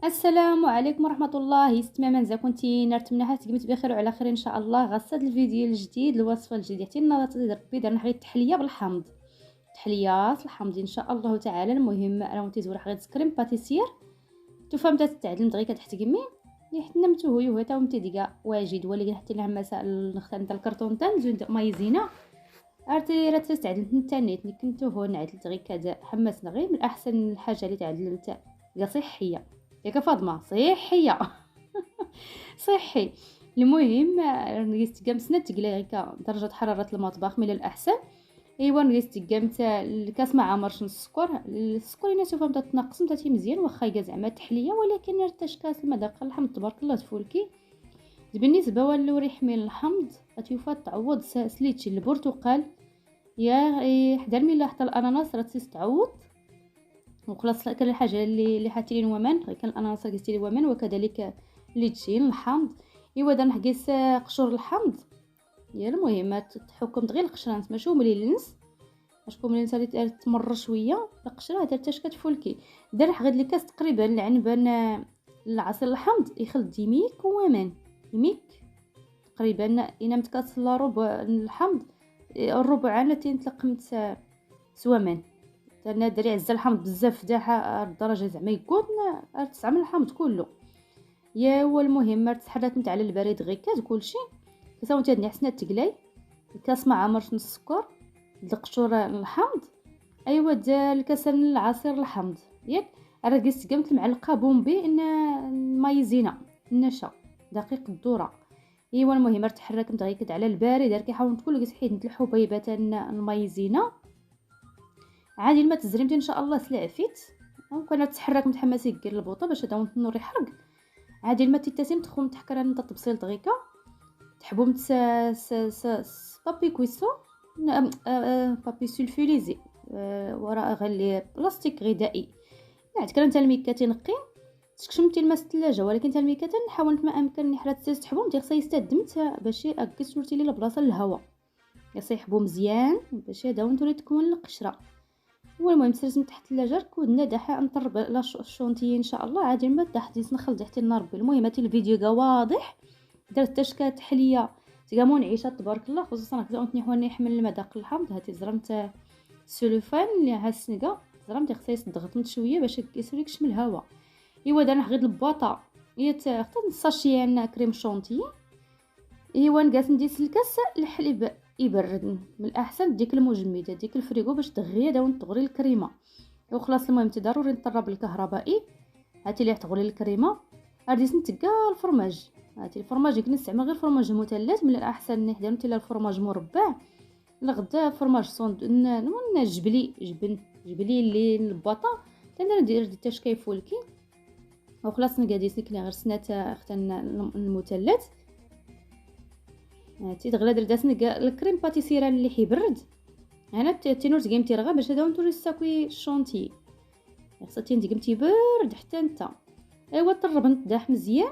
السلام عليكم ورحمه الله. يستمع اذا كنتي نتمنى تقمت بخير وعلى خير ان شاء الله. غصت الفيديو الجديد الوصفه الجديده حتى النهارده ربي درنا حاجه التحليه بالحمض، تحليات الحمض ان شاء الله تعالى. المهم انا وانت زور حاجه كريم باتيسير تفهمت تعدل دغيا كتحتكمي حنا متو هو تا ومتي ديكا واجد، ولكن حتى لها مسائل نختار نتا الكرتون تاع زون مايزينا ارتي راه تستعدل نتا نيت كنتو هو نعدل دغيا كذا حمسنا غير من احسن الحاجه اللي تعدل نتا صحيه ياك فاطمه، صحيه صحي. المهم نقيس تقمسنا تقلي هكا درجه حراره المطبخ من الاحسن. ايوا نقيس تقمت الكاس مع عمرش السكر الناس فهمت تنقص نتا مزيان واخا هي زعما تحليه، ولكن رتاش كاس المذاق الحمض تبارك الله تفولكي. بالنسبه والو ريح من الحمض غتوفى تعوض سليتشي البرتقال يا حدا ملي حتى الاناناس راه تستعوض. وخلاص كان الحاجه اللي حاتي لي ومان كان الاناناس قيستي لي ومان، وكذلك ليتشين الحمض. ايوا دا نحقيس قشور الحمض يا المهم تحكم غير القشره ماشي ملي لنس اشكون ملي نسالي تمر شويه القشره درتاش كتفولكي. دار غد لي كاس تقريبا العنبان العصير الحمض يخلط ديميك ومان يميك تقريبا ينام كاس لا ربع الحمض الربع انا تنطلقمت سوامان انا دري عز الحمض بزاف داها الدرجه زعما يكون تسعى من الحمض كله. يا هو المهم تحرات نتاع على البريد غير كاز كلشي كساو تاد حسنه تقلاي الكاس مع عمرش نص سكر القشور الحمض. ايوا دا الكاس العصير الحمض ياك راه قيس قمت المعلقه بومبي ان مايزينا النشا دقيق الذره. ايوا المهم تحرك نتا غير على البارد راه كيحاول تكون قيس حيد الحبيبات المايزينا عادي ما تزرمتي ان شاء الله سلعفيت وكان تحرك متحمسه كير البوطه باش داو النور يحرق عادي ما تيتسم تخوم تحكر نتا تبصيل دغيكا تحبوم بابي كويسو بابي سولفوليزي وراء غلي بلاستيك غذائي عاد كان نتا الميكا تنقي تكشمتي الماء الثلاجه، ولكن تا الميكا نحاول ما امكن حرات تحبوم ديال يستدمت باش اكس شرتي لي البلاصه الهواء يصيحبو مزيان باش داو نتوري تكون القشره. والمهم سرت تحت الثلاجه كودنا دحا نطرب لا الشونتي ان شاء الله عادي ما تحت نخلط حتى النار. المهم هاتي الفيديو كا واضح درت تشكا تحليه تقامون عيشه تبارك الله، خصوصا هكذا نحاول نحمل المذاق الحمض. هاتي زرمت السلوفان اللي هاسنقه زرمت خصيص ضغطت شويه باش يسولك شم الهواء. ايوا درنا غير البواطه هي حتى نص ساشي كريم شونتي. ايوا نقاس نديس الكاس الحليب يبرد من الاحسن ديك المجمده ديك الفريغو باش دغيا داو تغري الكريمه. وخلاص المهم ضروري نطرب الكهربائي. هاتي لي تغلي الكريمه غادي نتقى الفرماج. هاتي الفرماج كنستعمل غير فرماج مثلث من الاحسن نحضر نتا الفرماج مربع الغدا فرماج صوند جبلي اللي البطا تندير ديتاش كيفولكي. وخلاص نقاديس نكلي غير سنات اختن المثلث. هاتي دغلا درت الكريم باتيسير اللي حيبرد انا تينور تقيمتي رغا باش هذا نتوري الساكوي الشونتي خصتي ندقمتي برد حتى نتا. ايوا طربت داح مزيان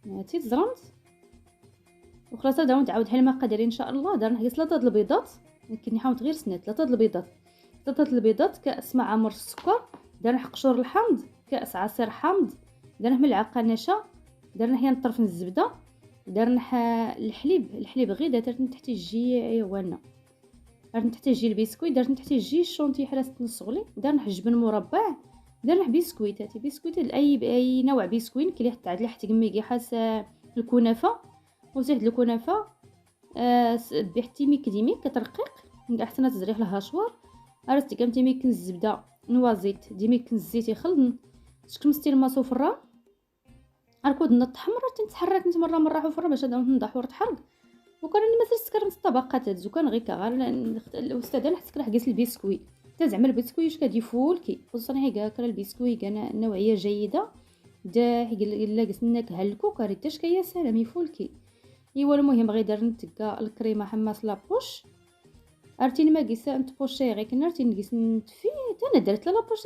هاتي زرمت وخلاص داو نتعاود حل المقادير ان شاء الله. دار نحيس 3 البيضات يمكن نحاول غير سنه 3 البيضات كاس مع عمر السكر دار قشور الحمض كاس عصير حمض دار ملعقه نشا دار نحيا نطرف الزبده درنا الحليب غير درت تحت الجي ايوانا درت تحت الجي البسكويت درت تحت الجي الشونتي حراسه نص غلي درنا جبن مربع درنا بسكويتات اي نوع بسكويت كلي حتى عاد لحت كميكي حاس الكنافه وزيد الكنافه بحتي ميك ديميك كترقيق من احسن تزريح لها شوار عرفتي كمتي ميك الزبده نوازيت ديميك الزيت يخلط تكمستي الماء صفرا اركود نط حمر تنتحرك نت مره حفره باش هذا نضح ورتحرق. وكان مثلا السكر نص طبقات هاد زوكان غير كغال الاستاذه نحس كنحقيس البسكوي حتى زعما البسكوي واش كدي فولكي، خصوصا هي كاع البسكوي كاع نوعيه جيده دا الا قسنا كهلكو كاريتاش كيا سلام يفولكي. ايوا المهم غير درت كاع الكريمه حماص لابوش، عرفتيني ما قيسه نتبوشي غير كنا عرفتي نقيس نتفي حتى انا درت لا لابوش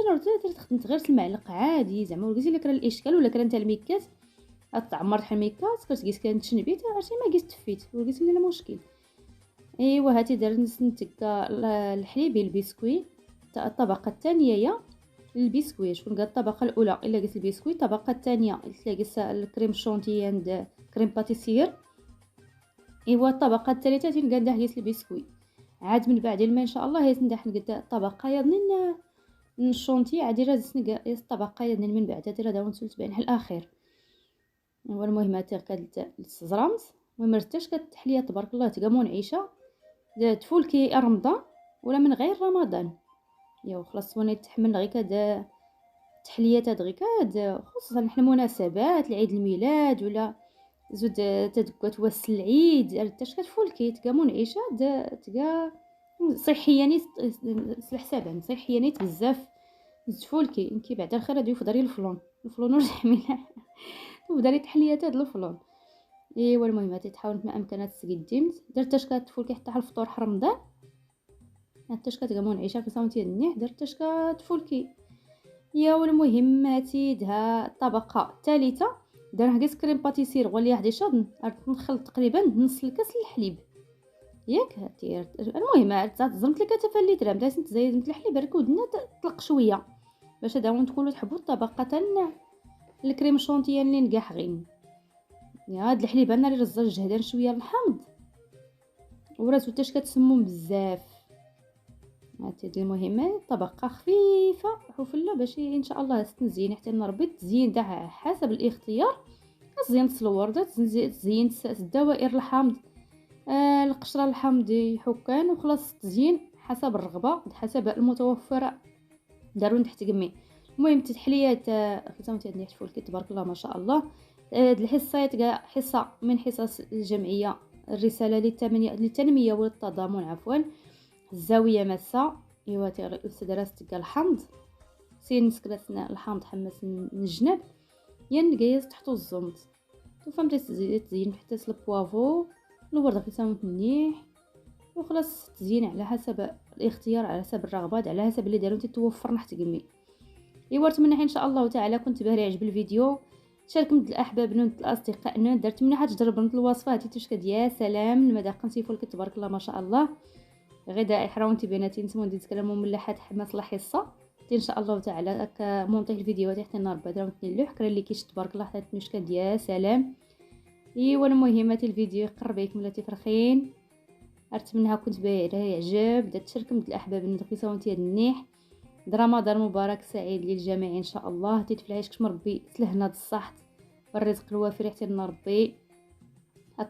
درت خدمت غير المعلق عادي زعما ولقيتي الا كان الاشكال ولا كان نتا الميكات تعمر شحال ميكات كتقيس كانت تشنبيت عرفتي ما قيس تفيت ولقيت لي لا مشكل. ايوا هاتي درت نسنتكا الحليب البسكوي الطبقه الثانيه يا البسكوي. شكون قال الطبقه الاولى الا قيس البسكوي، الطبقه الثانيه الا قيس الكريم شونتي عند كريم باتيسير. ايوا الطبقه الثالثه تنقاد قيس البسكوي. عاد من بعد الماء ان شاء الله هي ندير نقد الطبقه يضنين الشونتي عادي راه نقا الطبقه يضنين من بعد هادي راه داون ثلث بين الاخير. هو المهم هاتي كاد الزرامت المهم رتاش كتحليه تبارك الله تلقى منعشه تفولكي رمضان ولا من غير رمضان. يا خلاص وانا تحمل غير كاد تحليات هاد غير كاد خصوصا حنا مناسبات العيد الميلاد ولا زود تدكات واس العيد رتاش كتفولكي تلقى منعشه تلقى صحيه نيت الحساب صحيه نيت بزاف تفولكي انكي بعد الخير هادو يفضل الفلون ورجع منها وبدا تحليات هاد الفلون. ايوا المهم تحاول ما امكن تسقديمت درتاش كتفولكي حتى على الفطور رمضان حتىش كتلقى منعشه كصاونتي النيح درتاش كتفولكي. يا والمهم هاتي دها الطبقه الثالثه دار كاس كريم باتيسير غولي واحد شاد نخلط تقريبا نص الكاس الحليب ياك هاتي المهم زرمت لك حتى الليتر بدا تزيد من الحليب ركودنا تطلق شويه باش هذا تكونوا تحبوا الطبقه الكريم شونتيان اللي نقاحغين. يا هاد الحليب انا اللي رزج جهدان شويه الحامض وراه زوتاش كتسمم بزاف. هاتي المهم طبقه خفيفه حفله باش ان شاء الله تنزين حتى نربي تزيين تاع حسب الاختيار. تزين الورده تزين الدوائر الحامض القشره الحامض حكان وخلاص تزيين حسب الرغبه حسب المتوفره دارون تحت قمي. المهم تحليات ختمت هاد الفولكي تبارك الله ما شاء الله. هاد الحصات كاع حصه من حصص الجمعيه الرساله للتنميه والتضامن عفوا الزاويه مسا. ايوا الاستاذه راست كاع الحمض سين نسكراسنا الحامض حماس من الجناب نقيس تحت الزمط فهمتي تزين حتى البوافو الورده كيساوي منيح وخلاص تزين على حسب الاختيار على حسب الرغبات على حسب اللي دارو تتوفر نحت قمي. ايوا نتمنى ان شاء الله تعالى كنت باغي يعجب الفيديو شارك مع الاحباب نوت الاصدقاء نوت درت منها تجرب نوت الوصفه هاتي تشكد يا سلام المذاق نسيفولك تبارك الله ما شاء الله. غدا احراونتي بيناتي نسمو ندير كلام مملحات حماس الحصه ان شاء الله تعالى هكا مونطي الفيديوهات حتى نهار بعد راه اللوح كرا اللي كيش تبارك الله حتى نشكد يا سلام. ايوا المهم هاتي الفيديو يقرب لكم ولا تفرخين ارتمنها كنت باغي يعجب درت تشارك مع الاحباب ندخل ساونتي النيح رمضان مبارك سعيد للجميع ان شاء الله. تتفلحيش كش مربي تلهنا الصحه والرزق الوافر حتى نربي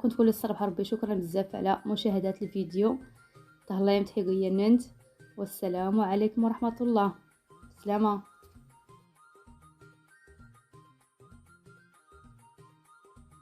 كنت كل الصباح ربي. شكرا بزاف على مشاهده الفيديو تهلا يمتحي ننت والسلام عليكم ورحمه الله. سلامه.